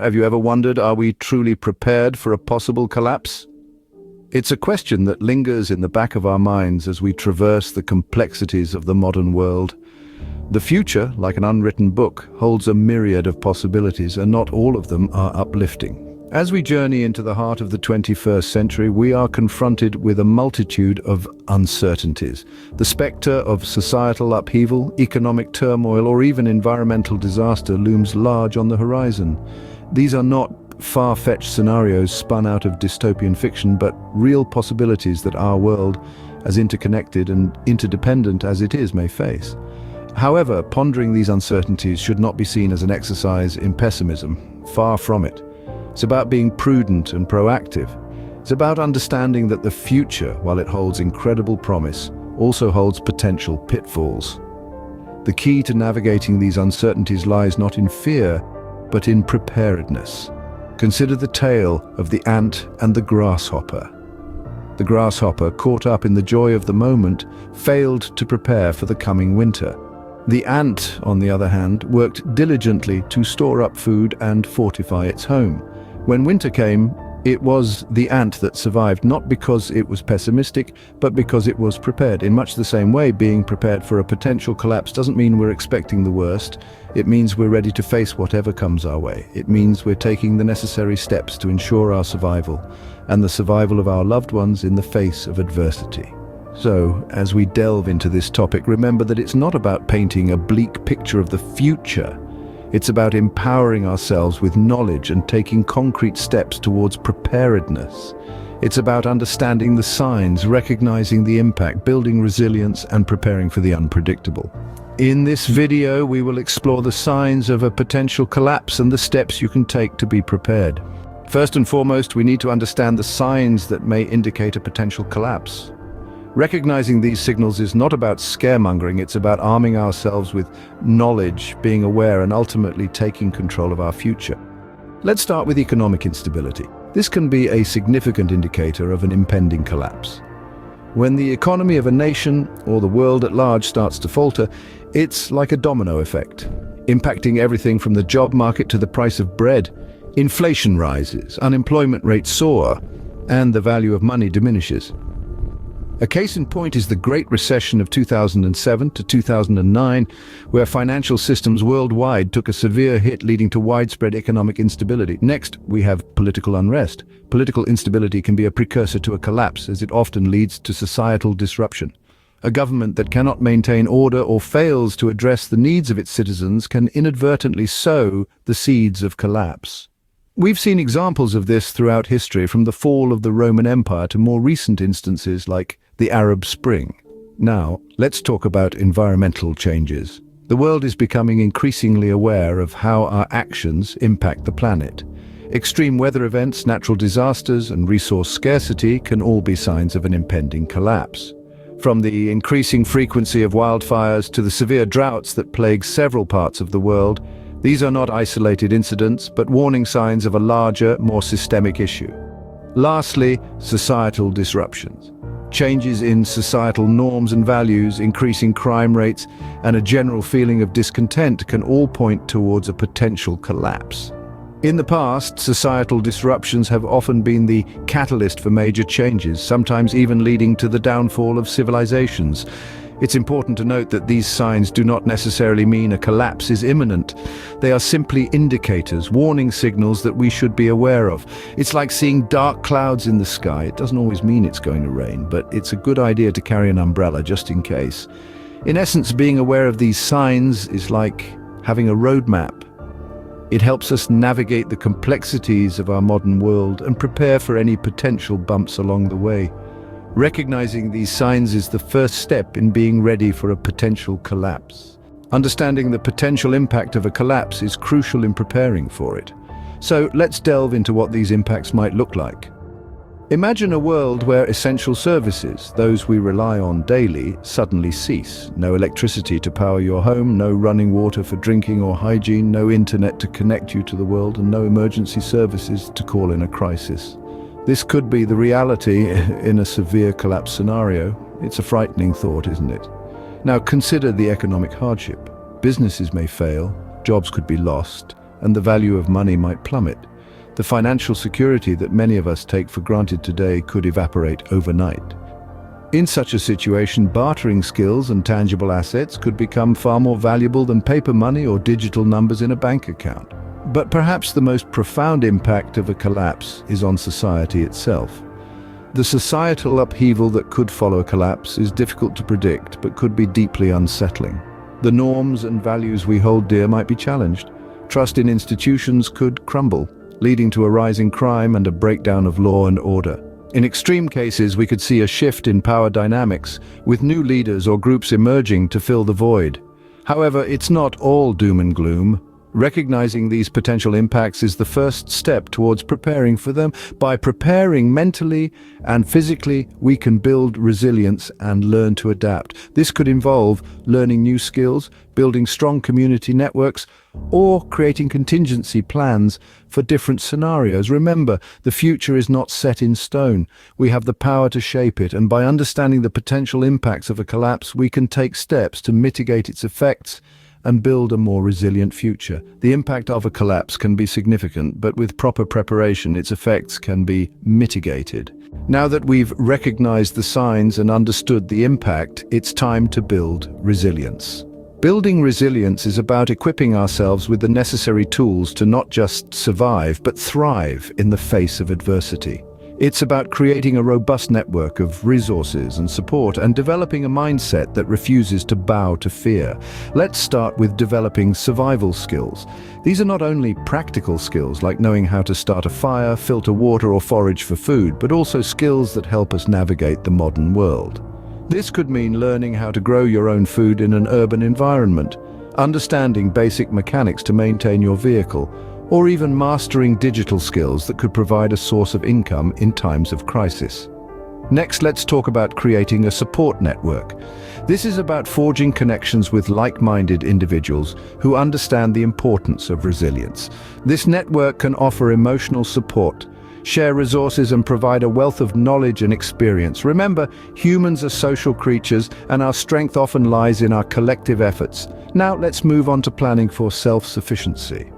Have you ever wondered, are we truly prepared for a possible collapse? It's a question that lingers in the back of our minds as we traverse the complexities of the modern world. The future, like an unwritten book, holds a myriad of possibilities, and not all of them are uplifting. As we journey into the heart of the 21st century, we are confronted with a multitude of uncertainties. The spectre of societal upheaval, economic turmoil, or even environmental disaster looms large on the horizon. These are not far-fetched scenarios spun out of dystopian fiction, but real possibilities that our world, as interconnected and interdependent as it is, may face. However, pondering these uncertainties should not be seen as an exercise in pessimism. Far from it. It's about being prudent and proactive. It's about understanding that the future, while it holds incredible promise, also holds potential pitfalls. The key to navigating these uncertainties lies not in fear, but in preparedness. Consider the tale of the ant and the grasshopper. The grasshopper, caught up in the joy of the moment, failed to prepare for the coming winter. The ant, on the other hand, worked diligently to store up food and fortify its home. When winter came, it was the ant that survived, not because it was pessimistic, but because it was prepared. In much the same way, being prepared for a potential collapse doesn't mean we're expecting the worst. It means we're ready to face whatever comes our way. It means we're taking the necessary steps to ensure our survival, and the survival of our loved ones in the face of adversity. So, as we delve into this topic, remember that it's not about painting a bleak picture of the future. It's about empowering ourselves with knowledge and taking concrete steps towards preparedness. It's about understanding the signs, recognizing the impact, building resilience, and preparing for the unpredictable. In this video, we will explore the signs of a potential collapse and the steps you can take to be prepared. First and foremost, we need to understand the signs that may indicate a potential collapse. Recognizing these signals is not about scaremongering, it's about arming ourselves with knowledge, being aware, and ultimately taking control of our future. Let's start with economic instability. This can be a significant indicator of an impending collapse. When the economy of a nation or the world at large starts to falter, it's like a domino effect, impacting everything from the job market to the price of bread. Inflation rises, unemployment rates soar, and the value of money diminishes. A case in point is the Great Recession of 2007 to 2009, where financial systems worldwide took a severe hit, leading to widespread economic instability. Next, we have political unrest. Political instability can be a precursor to a collapse, as it often leads to societal disruption. A government that cannot maintain order or fails to address the needs of its citizens can inadvertently sow the seeds of collapse. We've seen examples of this throughout history, from the fall of the Roman Empire to more recent instances like the Arab Spring. Now, let's talk about environmental changes. The world is becoming increasingly aware of how our actions impact the planet. Extreme weather events, natural disasters, and resource scarcity can all be signs of an impending collapse. From the increasing frequency of wildfires to the severe droughts that plague several parts of the world, these are not isolated incidents, but warning signs of a larger, more systemic issue. Lastly, societal disruptions. Changes in societal norms and values, increasing crime rates, and a general feeling of discontent can all point towards a potential collapse. In the past, societal disruptions have often been the catalyst for major changes, sometimes even leading to the downfall of civilizations. It's important to note that these signs do not necessarily mean a collapse is imminent. They are simply indicators, warning signals that we should be aware of. It's like seeing dark clouds in the sky. It doesn't always mean it's going to rain, but it's a good idea to carry an umbrella just in case. In essence, being aware of these signs is like having a roadmap. It helps us navigate the complexities of our modern world and prepare for any potential bumps along the way. Recognizing these signs is the first step in being ready for a potential collapse. Understanding the potential impact of a collapse is crucial in preparing for it. So let's delve into what these impacts might look like. Imagine a world where essential services, those we rely on daily, suddenly cease. No electricity to power your home, no running water for drinking or hygiene, no internet to connect you to the world, and no emergency services to call in a crisis. This could be the reality in a severe collapse scenario. It's a frightening thought, isn't it? Now consider the economic hardship. Businesses may fail, jobs could be lost, and the value of money might plummet. The financial security that many of us take for granted today could evaporate overnight. In such a situation, bartering skills and tangible assets could become far more valuable than paper money or digital numbers in a bank account. But perhaps the most profound impact of a collapse is on society itself. The societal upheaval that could follow a collapse is difficult to predict, but could be deeply unsettling. The norms and values we hold dear might be challenged. Trust in institutions could crumble, leading to a rise in crime and a breakdown of law and order. In extreme cases, we could see a shift in power dynamics, with new leaders or groups emerging to fill the void. However, it's not all doom and gloom. Recognizing these potential impacts is the first step towards preparing for them. By preparing mentally and physically, we can build resilience and learn to adapt. This could involve learning new skills, building strong community networks, or creating contingency plans for different scenarios. Remember, the future is not set in stone. We have the power to shape it, and by understanding the potential impacts of a collapse, we can take steps to mitigate its effects and build a more resilient future. The impact of a collapse can be significant, but with proper preparation, its effects can be mitigated. Now that we've recognized the signs and understood the impact, it's time to build resilience. Building resilience is about equipping ourselves with the necessary tools to not just survive, but thrive in the face of adversity. It's about creating a robust network of resources and support and developing a mindset that refuses to bow to fear. Let's start with developing survival skills. These are not only practical skills like knowing how to start a fire, filter water, or forage for food, but also skills that help us navigate the modern world. This could mean learning how to grow your own food in an urban environment, understanding basic mechanics to maintain your vehicle, or even mastering digital skills that could provide a source of income in times of crisis. Next, let's talk about creating a support network. This is about forging connections with like-minded individuals who understand the importance of resilience. This network can offer emotional support, share resources, and provide a wealth of knowledge and experience. Remember, humans are social creatures, and our strength often lies in our collective efforts. Now, let's move on to planning for self-sufficiency.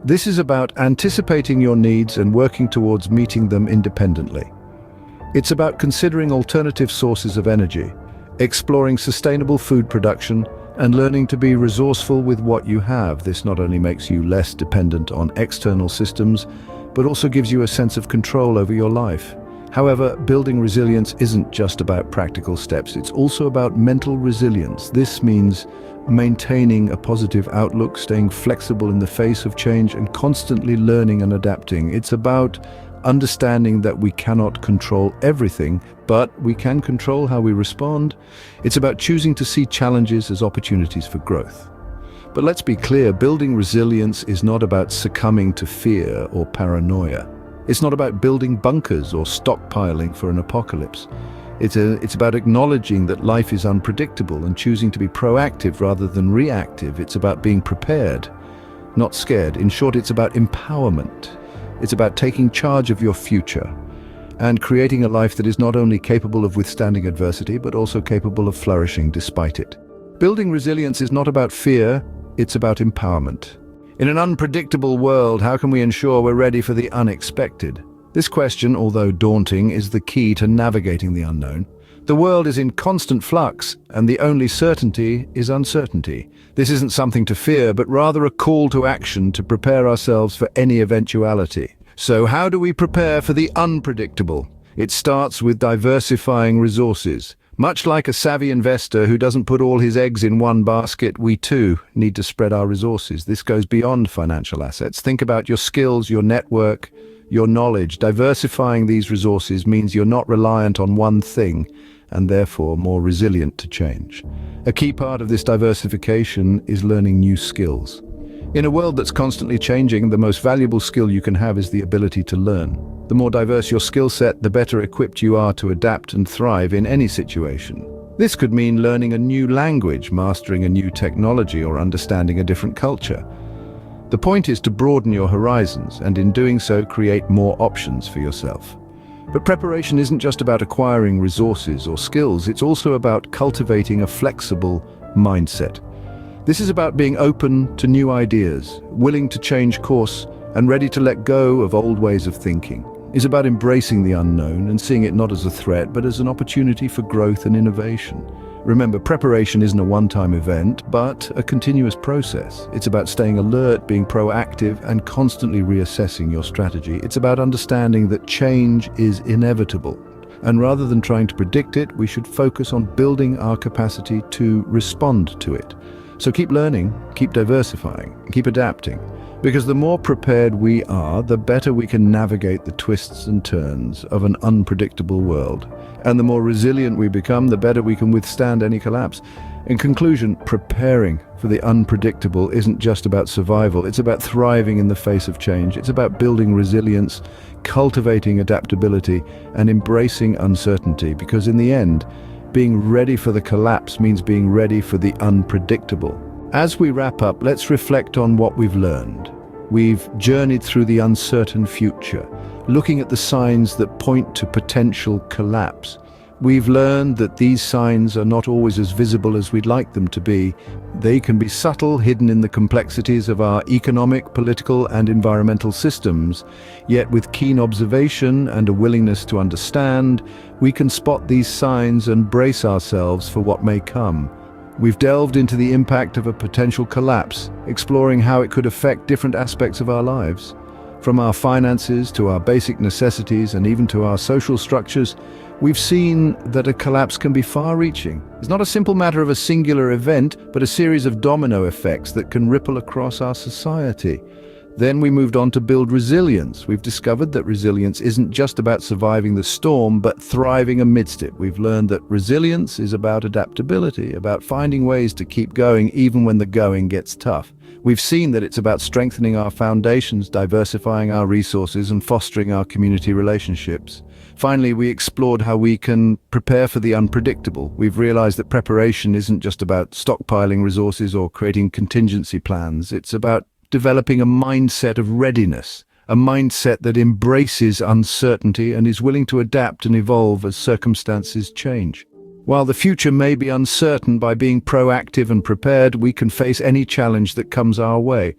This is about anticipating your needs and working towards meeting them independently. It's about considering alternative sources of energy, exploring sustainable food production, and learning to be resourceful with what you have. This not only makes you less dependent on external systems, but also gives you a sense of control over your life. However, building resilience isn't just about practical steps, it's also about mental resilience. This means maintaining a positive outlook, staying flexible in the face of change, and constantly learning and adapting. It's about understanding that we cannot control everything, but we can control how we respond. It's about choosing to see challenges as opportunities for growth. But let's be clear, building resilience is not about succumbing to fear or paranoia. It's not about building bunkers or stockpiling for an apocalypse. It's about acknowledging that life is unpredictable and choosing to be proactive rather than reactive. It's about being prepared, not scared. In short, it's about empowerment. It's about taking charge of your future and creating a life that is not only capable of withstanding adversity, but also capable of flourishing despite it. Building resilience is not about fear, it's about empowerment. In an unpredictable world, how can we ensure we're ready for the unexpected? This question, although daunting, is the key to navigating the unknown. The world is in constant flux, and the only certainty is uncertainty. This isn't something to fear, but rather a call to action to prepare ourselves for any eventuality. So how do we prepare for the unpredictable? It starts with diversifying resources. Much like a savvy investor who doesn't put all his eggs in one basket, we too need to spread our resources. This goes beyond financial assets. Think about your skills, your network, your knowledge. Diversifying these resources means you're not reliant on one thing and therefore more resilient to change. A key part of this diversification is learning new skills. In a world that's constantly changing, the most valuable skill you can have is the ability to learn. The more diverse your skill set, the better equipped you are to adapt and thrive in any situation. This could mean learning a new language, mastering a new technology, or understanding a different culture. The point is to broaden your horizons, and in doing so, create more options for yourself. But preparation isn't just about acquiring resources or skills, it's also about cultivating a flexible mindset. This is about being open to new ideas, willing to change course, and ready to let go of old ways of thinking. It's about embracing the unknown and seeing it not as a threat, but as an opportunity for growth and innovation. Remember, preparation isn't a one-time event, but a continuous process. It's about staying alert, being proactive, and constantly reassessing your strategy. It's about understanding that change is inevitable. And rather than trying to predict it, we should focus on building our capacity to respond to it. So keep learning, keep diversifying, keep adapting. Because the more prepared we are, the better we can navigate the twists and turns of an unpredictable world. And the more resilient we become, the better we can withstand any collapse. In conclusion, preparing for the unpredictable isn't just about survival, it's about thriving in the face of change. It's about building resilience, cultivating adaptability, and embracing uncertainty. Because in the end, being ready for the collapse means being ready for the unpredictable. As we wrap up, let's reflect on what we've learned. We've journeyed through the uncertain future, looking at the signs that point to potential collapse. We've learned that these signs are not always as visible as we'd like them to be. They can be subtle, hidden in the complexities of our economic, political, and environmental systems. Yet with keen observation and a willingness to understand, we can spot these signs and brace ourselves for what may come. We've delved into the impact of a potential collapse, exploring how it could affect different aspects of our lives. From our finances to our basic necessities and even to our social structures, we've seen that a collapse can be far-reaching. It's not a simple matter of a singular event, but a series of domino effects that can ripple across our society. Then we moved on to build resilience. We've discovered that resilience isn't just about surviving the storm, but thriving amidst it. We've learned that resilience is about adaptability, about finding ways to keep going even when the going gets tough. We've seen that it's about strengthening our foundations, diversifying our resources, and fostering our community relationships. Finally, we explored how we can prepare for the unpredictable. We've realized that preparation isn't just about stockpiling resources or creating contingency plans. It's about developing a mindset of readiness, a mindset that embraces uncertainty and is willing to adapt and evolve as circumstances change. While the future may be uncertain, by being proactive and prepared, we can face any challenge that comes our way.